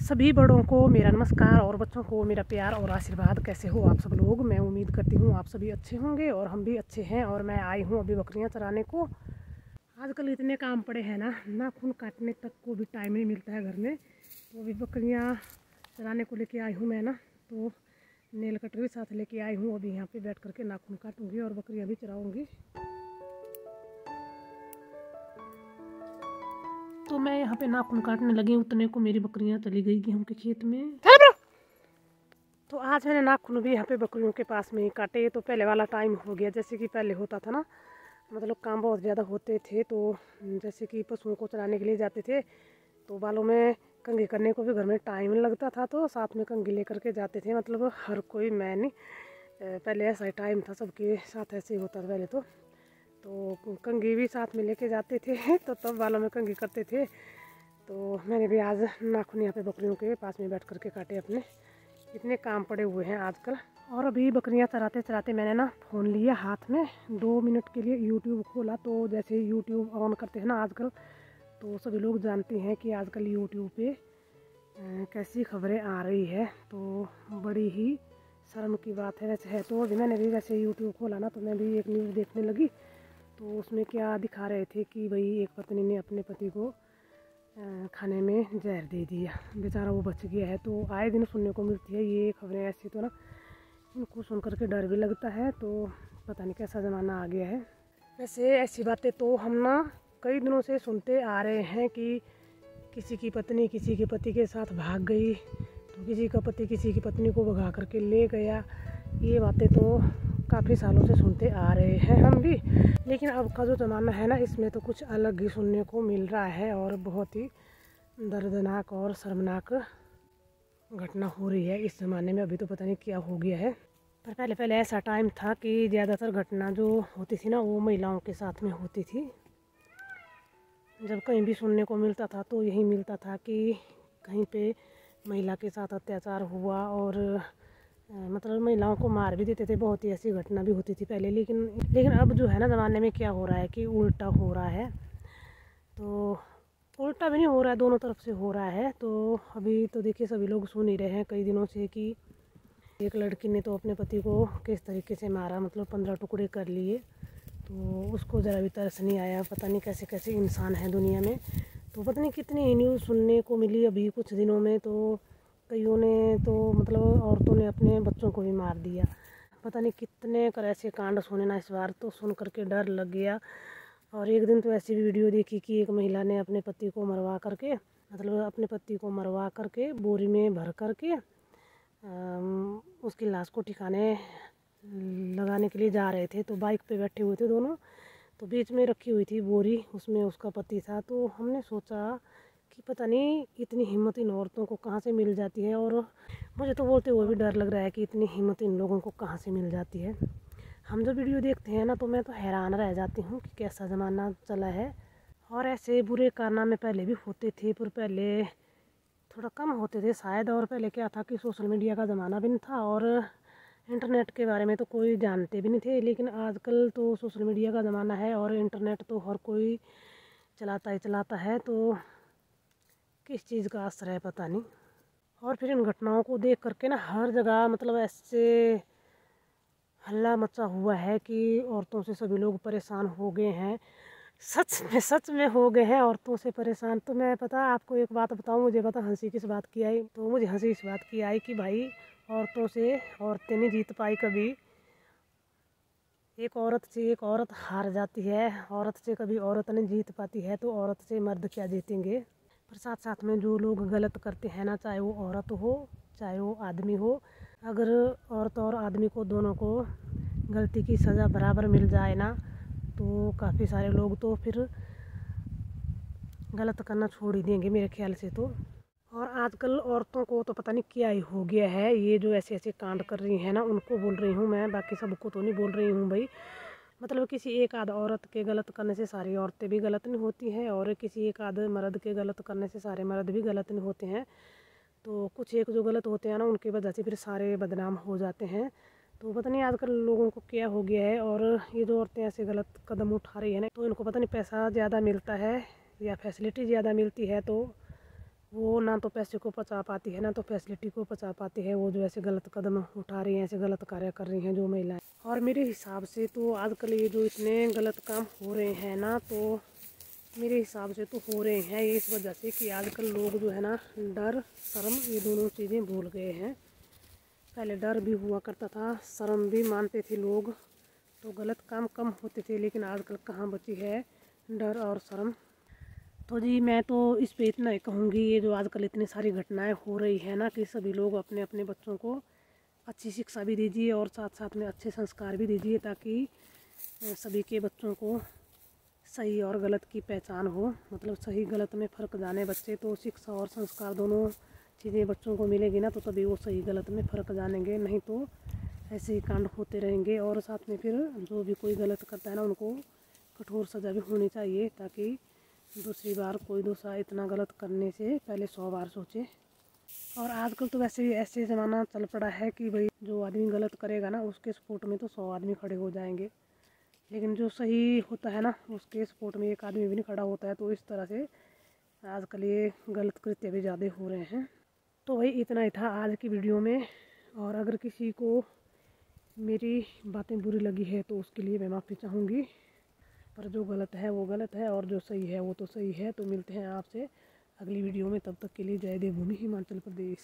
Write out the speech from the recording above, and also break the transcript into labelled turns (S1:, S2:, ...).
S1: सभी बड़ों को मेरा नमस्कार और बच्चों को मेरा प्यार और आशीर्वाद। कैसे हो आप सब लोग? मैं उम्मीद करती हूँ आप सभी अच्छे होंगे और हम भी अच्छे हैं। और मैं आई हूँ अभी बकरियाँ चराने को। आजकल इतने काम पड़े हैं ना, नाखून काटने तक को भी टाइम नहीं मिलता है घर में। तो अभी बकरियाँ चराने को लेके आई हूँ मैं ना, तो नेल कटर भी साथ लेके आई हूँ। अभी यहाँ पे बैठ करके नाखून काटूँगी और बकरियाँ भी चराऊँगी। तो मैं यहाँ पे नाखून काटने लगी, उतने को मेरी बकरियाँ चली गई गेहूँ के खेत में। तो आज मैंने नाखून भी यहाँ पे बकरियों के पास में ही काटे। तो पहले वाला टाइम हो गया, जैसे कि पहले होता था ना, मतलब काम बहुत ज़्यादा होते थे। तो जैसे कि पशुओं को चराने के लिए जाते थे तो बालों में कंघी करने को भी घर में टाइम लगता था, तो साथ में कंघी लेकर के जाते थे। मतलब हर कोई, मैं नहीं, पहले ऐसा ही टाइम था, सबके साथ ऐसे ही होता था पहले। तो कंघी भी साथ में लेके जाते थे तो तब बालों में कंघी करते थे। तो मैंने भी आज नाखून यहाँ पे बकरियों के पास में बैठ करके काटे अपने। इतने काम पड़े हुए हैं आजकल। और अभी बकरियाँ चराते चराते मैंने ना फ़ोन लिया हाथ में, 2 मिनट के लिए यूट्यूब खोला। तो जैसे यूट्यूब ऑन करते हैं ना आजकल, तो सभी लोग जानते हैं कि आजकल यूट्यूब पे कैसी खबरें आ रही है। तो बड़ी ही शर्म की बात है वैसे है। तो अभी मैंने भी वैसे यूट्यूब खोला ना, तो मैं भी एक न्यूज़ देखने लगी। तो उसमें क्या दिखा रहे थे कि भाई एक पत्नी ने अपने पति को खाने में जहर दे दिया, बेचारा वो बच गया है। तो आए दिन सुनने को मिलती है ये खबरें ऐसी। तो ना इनको सुन करके डर भी लगता है। तो पता नहीं कैसा ज़माना आ गया है। वैसे ऐसी बातें तो हम ना कई दिनों से सुनते आ रहे हैं कि किसी की पत्नी किसी के पति के साथ भाग गई, तो किसी का पति किसी की पत्नी को भगा करके ले गया। ये बातें तो काफ़ी सालों से सुनते आ रहे हैं हम भी। लेकिन अब का जो ज़माना है ना, इसमें तो कुछ अलग ही सुनने को मिल रहा है और बहुत ही दर्दनाक और शर्मनाक घटना हो रही है इस ज़माने में। अभी तो पता नहीं क्या हो गया है, पर पहले ऐसा टाइम था कि ज़्यादातर घटना जो होती थी ना, वो महिलाओं के साथ में होती थी। जब कहीं भी सुनने को मिलता था तो यही मिलता था कि कहीं पे महिला के साथ अत्याचार हुआ और मतलब महिलाओं को मार भी देते थे। बहुत ही ऐसी घटना भी होती थी पहले। लेकिन अब जो है ना, ज़माने में क्या हो रहा है कि उल्टा हो रहा है। तो उल्टा भी नहीं हो रहा है, दोनों तरफ से हो रहा है। तो अभी तो देखिए सभी लोग सुन ही रहे हैं कई दिनों से कि एक लड़की ने तो अपने पति को किस तरीके से मारा, मतलब 15 टुकड़े कर लिए। तो उसको ज़रा भी तरस नहीं आया। पता नहीं कैसे कैसे इंसान हैं दुनिया में। तो पता नहीं कितनी न्यूज़ सुनने को मिली अभी कुछ दिनों में। तो कईयों ने तो मतलब औरतों ने अपने बच्चों को भी मार दिया। पता नहीं कितने कर ऐसे कांड सुने ना, इस बार तो सुन करके डर लग गया। और एक दिन तो ऐसी भी वीडियो देखी कि एक महिला ने अपने पति को मरवा करके, मतलब अपने पति को मरवा करके बोरी में भर करके उसकी लाश को ठिकाने लगाने के लिए जा रहे थे। तो बाइक पे बैठे हुए थे दोनों, तो बीच में रखी हुई थी बोरी, उसमें उसका पति था। तो हमने सोचा कि पता नहीं इतनी हिम्मत इन औरतों को कहाँ से मिल जाती है। और मुझे तो बोलते हुए भी डर लग रहा है कि इतनी हिम्मत इन लोगों को कहाँ से मिल जाती है। हम जो वीडियो देखते हैं ना, तो मैं तो हैरान रह जाती हूँ कि कैसा ज़माना चला है। और ऐसे बुरे कारनामे पहले भी होते थे, पर पहले थोड़ा कम होते थे शायद। और पहले क्या था कि सोशल मीडिया का ज़माना भी नहीं था और इंटरनेट के बारे में तो कोई जानते भी नहीं थे। लेकिन आजकल तो सोशल मीडिया का ज़माना है और इंटरनेट तो हर कोई चलाता है। तो किस चीज़ का असर है पता नहीं। और फिर इन घटनाओं को देख करके ना हर जगह मतलब ऐसे हल्ला मचा हुआ है कि औरतों से सभी लोग परेशान हो गए हैं। सच में हो गए हैं औरतों से परेशान। तो मैं पता आपको एक बात बताऊं, मुझे पता हंसी किस बात की आई। तो मुझे हंसी इस बात की आई कि भाई औरतों से औरतें नहीं जीत पाई कभी। एक औरत से एक औरत हार जाती है, औरत से कभी औरत नहीं जीत पाती है। तो औरत से मर्द क्या जीतेंगे। पर साथ साथ में जो लोग गलत करते हैं ना, चाहे वो औरत हो चाहे वो आदमी हो, अगर औरत और आदमी को दोनों को गलती की सज़ा बराबर मिल जाए ना, तो काफ़ी सारे लोग तो फिर गलत करना छोड़ ही देंगे मेरे ख्याल से तो। और आजकल औरतों को तो पता नहीं क्या ही हो गया है। ये जो ऐसे ऐसे कांड कर रही हैं ना, उनको बोल रही हूँ मैं, बाकी सबको तो नहीं बोल रही हूँ भाई। मतलब किसी एक आध औरत के गलत करने से सारी औरतें भी गलत नहीं होती हैं, और किसी एक आध मर्द के गलत करने से सारे मर्द भी गलत नहीं होते हैं। तो कुछ एक जो गलत होते हैं ना, उनकी वजह से फिर सारे बदनाम हो जाते हैं। तो पता नहीं आजकल लोगों को क्या हो गया है। और ये जो औरतें ऐसे गलत कदम उठा रही है ना, तो इनको पता नहीं पैसा ज़्यादा मिलता है या फैसिलिटी ज़्यादा मिलती है। तो वो ना तो पैसे को पचा पाती है, ना तो फैसिलिटी को पचा पाती है। वो जो ऐसे गलत कदम उठा रही हैं, ऐसे गलत कार्य कर रही हैं जो महिलाएं। और मेरे हिसाब से तो आजकल ये जो इतने गलत काम हो रहे हैं ना, तो मेरे हिसाब से तो हो रहे हैं ये इस वजह से कि आजकल लोग जो है ना डर शर्म ये दोनों चीज़ें भूल गए हैं। पहले डर भी हुआ करता था, शर्म भी मानते थे लोग, तो गलत काम कम होते थे। लेकिन आजकल कहाँ बची है डर और शर्म। तो जी मैं तो इस पे इतना ही कहूँगी, ये जो आजकल इतनी सारी घटनाएं हो रही है ना, कि सभी लोग अपने अपने बच्चों को अच्छी शिक्षा भी दीजिए और साथ साथ में अच्छे संस्कार भी दीजिए, ताकि सभी के बच्चों को सही और गलत की पहचान हो। मतलब सही गलत में फ़र्क जाने बच्चे, तो शिक्षा और संस्कार दोनों चीज़ें बच्चों को मिलेगी ना, तो तभी वो सही गलत में फ़र्क जानेंगे। नहीं तो ऐसे ही कांड होते रहेंगे। और साथ में फिर जो भी कोई गलत करता है ना, उनको कठोर सज़ा भी होनी चाहिए, ताकि दूसरी बार कोई दूसरा इतना गलत करने से पहले 100 बार सोचे। और आजकल तो वैसे भी ऐसे ज़माना चल पड़ा है कि भाई जो आदमी गलत करेगा ना, उसके सपोर्ट में तो 100 आदमी खड़े हो जाएंगे। लेकिन जो सही होता है ना, उसके सपोर्ट में एक आदमी भी नहीं खड़ा होता है। तो इस तरह से आजकल ये गलत कृत्य भी ज़्यादा हो रहे हैं। तो वही इतना ही था आज की वीडियो में। और अगर किसी को मेरी बातें बुरी लगी है तो उसके लिए मैं माफ़ी चाहूँगी। पर जो गलत है वो गलत है, और जो सही है वो तो सही है। तो मिलते हैं आपसे अगली वीडियो में, तब तक के लिए जय देवभूमि हिमाचल प्रदेश।